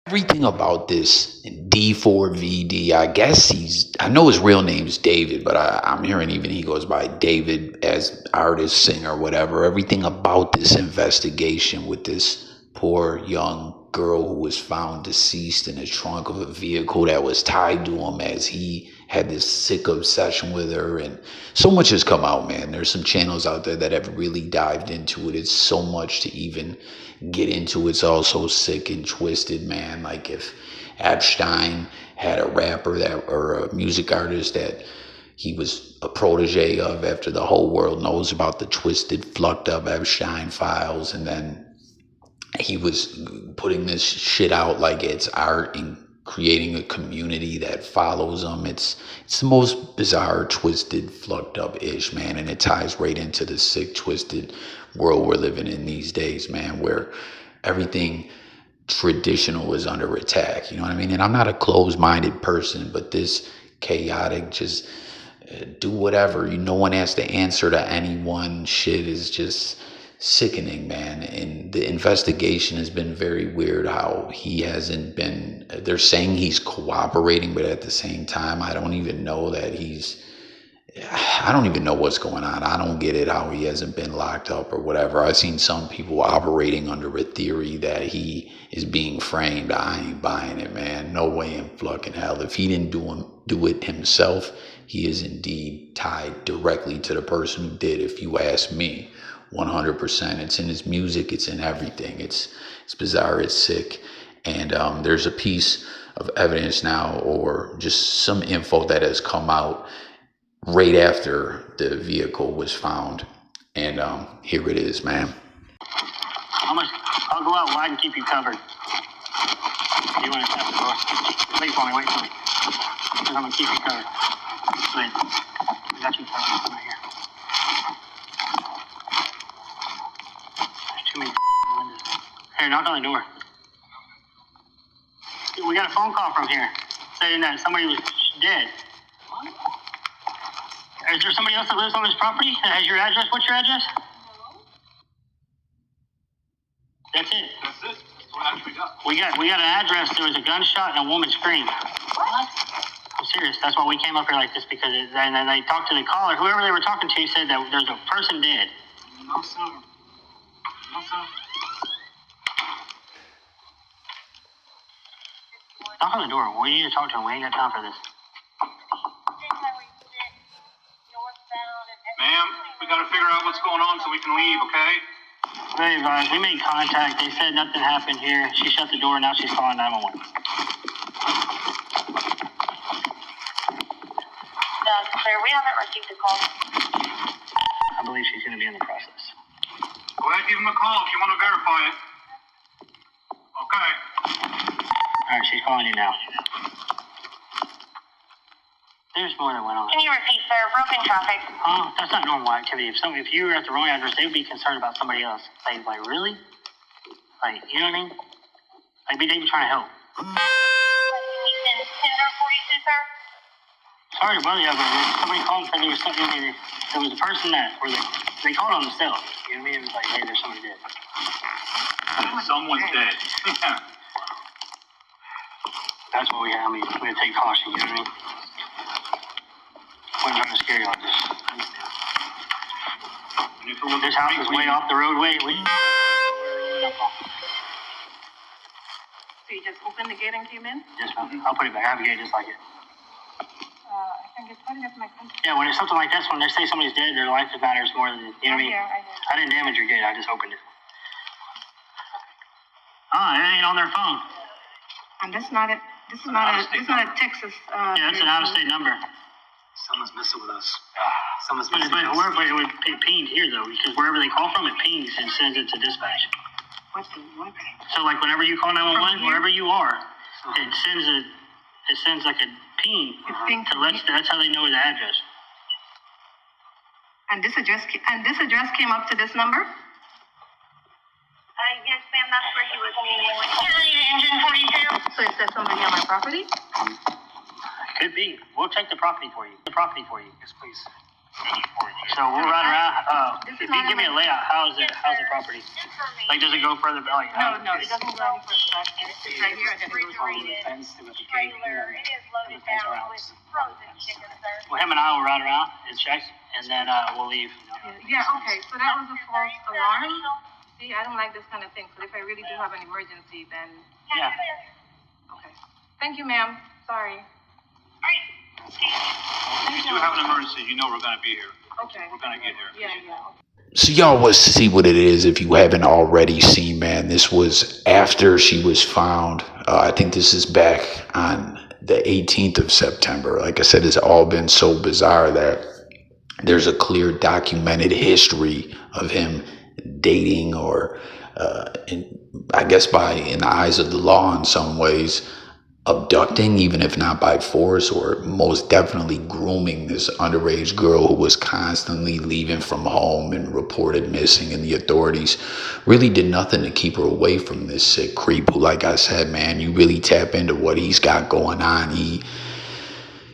Everything about this D4VD, I guess I know his real name is David, but I'm hearing even he goes by David as artist, singer, whatever. Everything about this investigation with this poor young girl who was found deceased in the trunk of a vehicle that was tied to him as he had this sick obsession with her. And so much has come out, man. There's some channels out there that have really dived into it. It's so much to even get into. It's all so sick and twisted, man. Like if Epstein had a rapper that or a music artist that he was a protege of, after the whole world knows about the twisted, fucked up Epstein files, and then he was putting this shit out like it's art and creating a community that follows him. It's the most bizarre, twisted, fucked up ish, man, and it ties right into the sick, twisted world we're living in these days, man, where everything traditional is under attack. You know what I mean? And I'm not a closed-minded person, but this chaotic, just do whatever. No one has to answer to anyone. Shit is just sickening, man. And the investigation has been very weird. How he hasn't been. They're saying he's cooperating, but at the same time, I don't even know that he's. I don't even know what's going on. I don't get it how he hasn't been locked up or whatever. I've seen some people operating under a theory that he is being framed. I ain't buying it, man. No way in fucking hell. If he didn't do it himself, he is indeed tied directly to the person who did, if you ask me. 100%. It's in his music. It's in everything. It's bizarre. It's sick. And there's a piece of evidence now, or just some info that has come out right after the vehicle was found. And here it is, man. I'll go out wide and keep you covered. You want to tap the door? Wait for me. Because I'm going to keep you covered. Wait. I got you covered. Come right here. There's too many windows. Here, knock on the door. We got a phone call from here saying that somebody was dead. Is there somebody else that lives on this property that has your address? What's your address? That's it. That's it. That's what actually got. We got an address. There was a gunshot and a woman screamed. What? I'm serious. That's why we came up here like this, because and then they talked to the caller. Whoever they were talking to said that there's a person dead. No, sir. No, sir. Knock on the door. We need to talk to him. We ain't got time for this. Ma'am, we got to figure out what's going on so we can leave, okay? Very advised. We made contact. They said nothing happened here. She shut the door, and now she's calling 911. Sir, we haven't received a call. I believe she's going to be in the process. Go ahead, give him a call if you want to verify it. Okay. All right, she's calling you now. There's more that went on. Can you repeat, sir? Broken traffic. Oh, that's not normal activity. If you were at the wrong address, they would be concerned about somebody else. Like really? Like, you know what I mean? Like, they'd be trying to help. Can we send Tinder for you, too, sir? Sorry to bother you, but somebody called and said there was something in there. There was a person where they called on themselves. You know what I mean? It was like, hey, there's somebody dead. Someone's dead. That's what we have. I mean, we're going to take caution, you know what I mean? I'm trying to scare you like this. This house is way off the roadway. So you just opened the gate and came in? Yes, ma'am. I'll put it back. I have a gate just like it. I think it's funny, that's my country. Yeah, when it's something like this, when they say somebody's dead, their life matters more than, you know what I mean? I didn't damage your gate. I just opened it. It ain't on their phone. And this is not a Texas. Yeah, that's an out-of-state number. Someone's messing with us. But wherever it would be pinged here, though, because wherever they call from, it pings and sends it to dispatch. What? So, like, whenever you call 911, wherever you are, it sends like a ping. That's how they know the address. And this address came up to this number? Yes, ma'am, that's where he was meeting with. Engine 42. So is there somebody on my property? Could be. We'll check the property for you. Yes, please. So we'll ride around. If you can give me a layout, how's the property? Like, does it go further back? Like, No, it doesn't go any further back. It's right here, and then it goes all the way. Fence with the gate, Trailer, it is loaded down with frozen chicken, sir. Well, him and I will ride around and check, and then we'll leave. Yeah, okay, so that was a false alarm. See, I don't like this kind of thing, so if I really do have an emergency, then, Yeah. okay. Thank you, ma'am. Sorry. If you do have an emergency, you know we're gonna be here. Okay. We're gonna get here. Yeah. So y'all was see what it is if you haven't already seen, man. This was after she was found. I think this is back on the 18th of September. Like I said, it's all been so bizarre that there's a clear documented history of him dating or, I guess in the eyes of the law in some ways, abducting, even if not by force, or most definitely grooming this underage girl who was constantly leaving from home and reported missing, and the authorities really did nothing to keep her away from this sick creep who, like I said, man, you really tap into what he's got going on.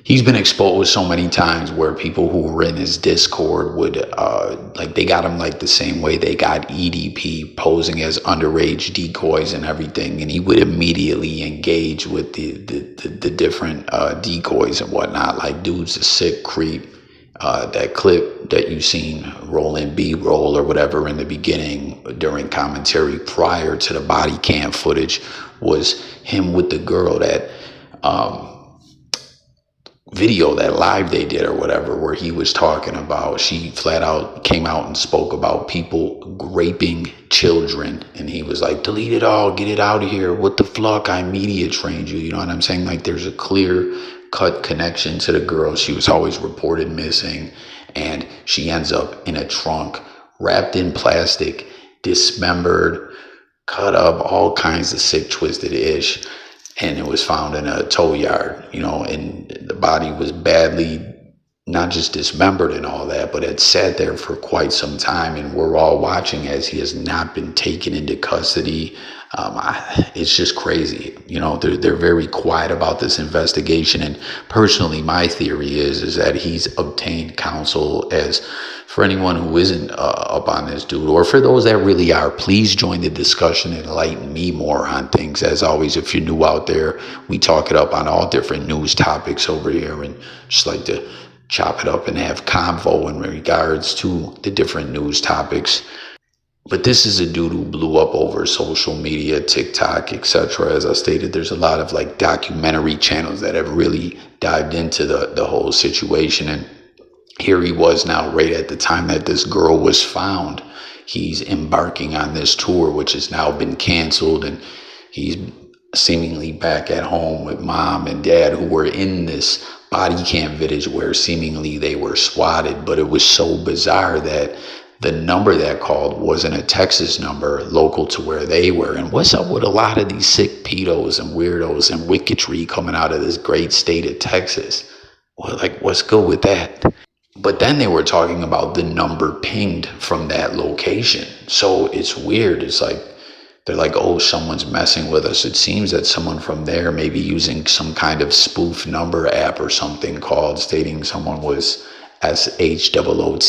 He's been exposed so many times where people who were in his Discord would, like, they got him like the same way they got EDP, posing as underage decoys and everything. And he would immediately engage with the different decoys and whatnot. Like, dude's a sick creep. That clip that you've seen rolling B-roll or whatever in the beginning during commentary prior to the body cam footage was him with the girl that, video, that live they did or whatever, where he was talking about, she flat out came out and spoke about people raping children, and he was like, delete it all, get it out of here, what the fuck, I media trained you, you know what I'm saying? Like, there's a clear cut connection to the girl. She was always reported missing, and she ends up in a trunk wrapped in plastic, dismembered, cut up, all kinds of sick, twisted ish. And it was found in a tow yard, you know, and the body was badly, not just dismembered and all that, but had sat there for quite some time. And we're all watching as he has not been taken into custody. It's just crazy. You know, they're very quiet about this investigation. And personally, my theory is that he's obtained counsel. As for anyone who isn't up on this dude, or for those that really are, please join the discussion and enlighten me more on things. As always, if you're new out there, we talk it up on all different news topics over here, and just like to chop it up and have convo in regards to the different news topics. But this is a dude who blew up over social media, TikTok, etc. As I stated, there's a lot of like documentary channels that have really dived into the whole situation. And here he was now, right at the time that this girl was found, he's embarking on this tour, which has now been canceled. And he's seemingly back at home with mom and dad, who were in this body cam footage where seemingly they were swatted. But it was so bizarre that the number that called wasn't a Texas number local to where they were. And what's up with a lot of these sick pedos and weirdos and wicketry coming out of this great state of Texas? Well, like, what's good with that? But then they were talking about the number pinged from that location. So it's weird. It's like, they're like, oh, someone's messing with us. It seems that someone from there may be using some kind of spoof number app or something called, stating someone was SHOOTING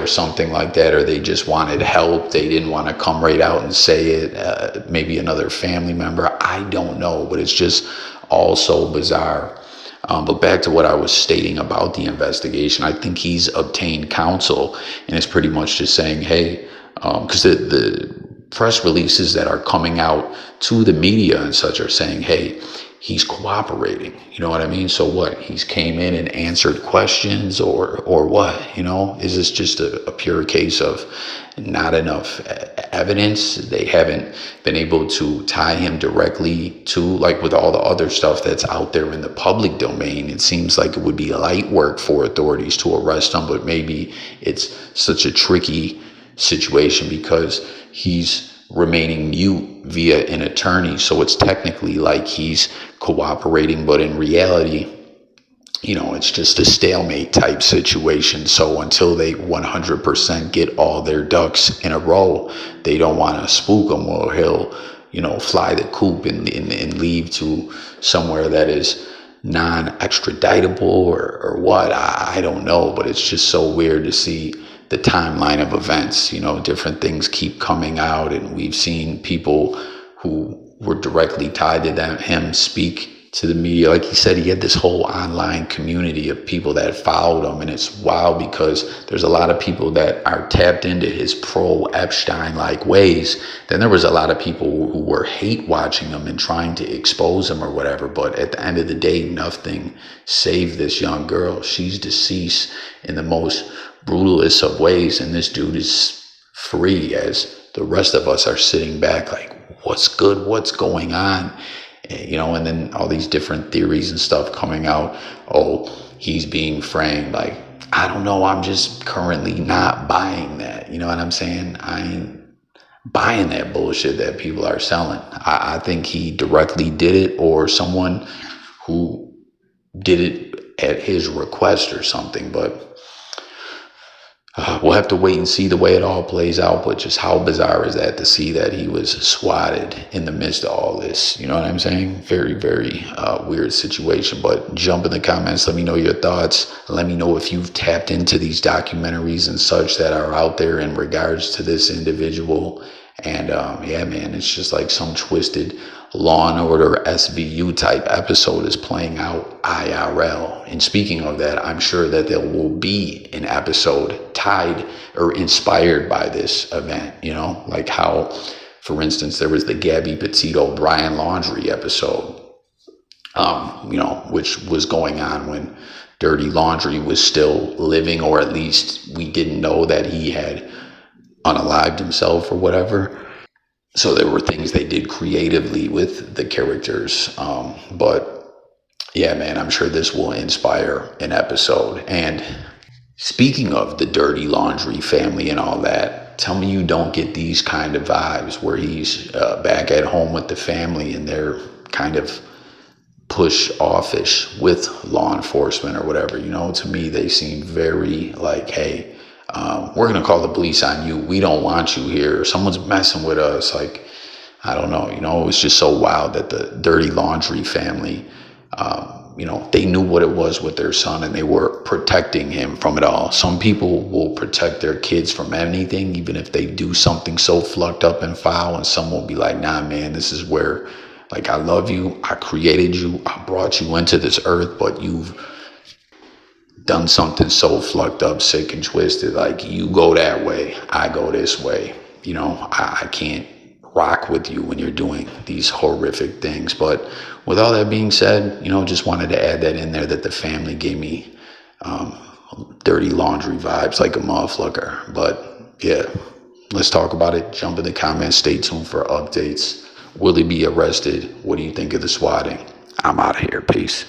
or something like that, or they just wanted help. They didn't want to come right out and say it. Maybe another family member. I don't know, but it's just all so bizarre. But back to what I was stating about the investigation, I think he's obtained counsel, and it's pretty much just saying, hey, because the press releases that are coming out to the media and such are saying, hey, he's cooperating. You know what I mean? So what? He's came in and answered questions, or what? You know, is this just a pure case of not enough evidence? They haven't been able to tie him directly to, like with all the other stuff that's out there in the public domain. It seems like it would be light work for authorities to arrest him, but maybe it's such a tricky situation because he's remaining mute via an attorney. So it's technically like he's cooperating, but in reality, you know, it's just a stalemate type situation. So until they 100% get all their ducks in a row, they don't want to spook him, or he'll, you know, fly the coop and leave to somewhere that is non-extraditable or what. I don't know, but it's just so weird to see the timeline of events. Different things keep coming out, and we've seen people who were directly tied to him speak to the media. Like he said, he had this whole online community of people that followed him, and it's wild because there's a lot of people that are tapped into his pro-Epstein-like ways. Then there was a lot of people who were hate watching him and trying to expose him or whatever, but at the end of the day, nothing saved this young girl. She's deceased in the most brutalest of ways, and this dude is free, as the rest of us are sitting back like, what's good, what's going on? And then all these different theories and stuff coming out. Oh, he's being framed. Like, I don't know. I'm just currently not buying that. You know what I'm saying? I ain't buying that bullshit that people are selling. I think he directly did it, or someone who did it at his request or something. But we'll have to wait and see the way it all plays out. But just how bizarre is that to see that he was swatted in the midst of all this? You know what I'm saying? Very, very weird situation. But jump in the comments. Let me know your thoughts. Let me know if you've tapped into these documentaries and such that are out there in regards to this individual. And yeah, man, it's just like some twisted Law and Order SVU type episode is playing out IRL. And speaking of that, I'm sure that there will be an episode tied or inspired by this event, like how, for instance, there was the Gabby Petito Brian Laundrie episode, which was going on when Dirty Laundrie was still living, or at least we didn't know that he had unalived himself or whatever. So there were things they did creatively with the characters. But yeah, man, I'm sure this will inspire an episode. And speaking of the Dirty Laundrie family and all that, tell me you don't get these kind of vibes where he's back at home with the family and they're kind of push offish with law enforcement or whatever. To me, they seem very like, hey, we're going to call the police on you. We don't want you here. Someone's messing with us. Like, I don't know. It was just so wild that the Dirty Laundrie family, they knew what it was with their son and they were protecting him from it all. Some people will protect their kids from anything, even if they do something so fucked up and foul. And some will be like, nah, man, this is where, like, I love you. I created you. I brought you into this earth, but you've done something so fucked up, sick and twisted. Like, you go that way, I go this way. I can't rock with you when you're doing these horrific things. But with all that being said, just wanted to add that in there, that the family gave me Dirty Laundrie vibes like a motherfucker. But yeah, let's talk about it. Jump in the comments. Stay tuned for updates. Will he be arrested? What do you think of the swatting? I'm out of here. Peace.